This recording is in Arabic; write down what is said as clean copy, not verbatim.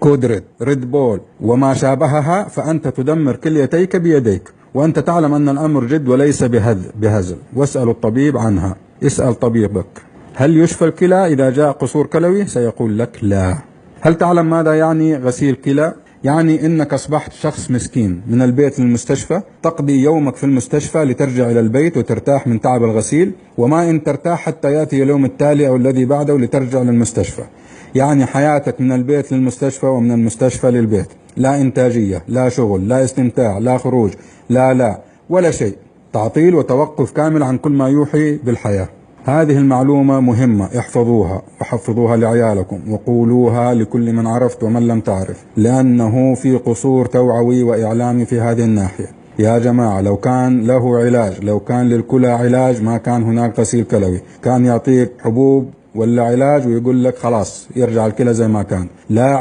كودريد، ريد بول وما شابهها، فأنت تدمر كليتيك بيديك، وأنت تعلم أن الأمر جد وليس بهزل. واسأل الطبيب عنها. اسأل طبيبك هل يشفى الكلى إذا جاء قصور كلوي؟ سيقول لك لا. هل تعلم ماذا يعني غسيل كلى؟ يعني إنك أصبحت شخص مسكين، من البيت للمستشفى، تقضي يومك في المستشفى لترجع إلى البيت وترتاح من تعب الغسيل، وما إن ترتاح حتى يأتي اليوم التالي أو الذي بعده لترجع للمستشفى. يعني حياتك من البيت للمستشفى ومن المستشفى للبيت، لا إنتاجية، لا شغل، لا استمتاع، لا خروج، لا ولا شيء. تعطيل وتوقف كامل عن كل ما يوحي بالحياة. هذه المعلومة مهمة، احفظوها وحفظوها لعيالكم وقولوها لكل من عرفت ومن لم تعرف، لأنه في قصور توعوي وإعلامي في هذه الناحية. يا جماعة، لو كان له علاج، لو كان للكلى علاج، ما كان هناك غسيل كلوي. كان يعطيك حبوب ولا علاج ويقول لك خلاص يرجع الكلى زي ما كان. لا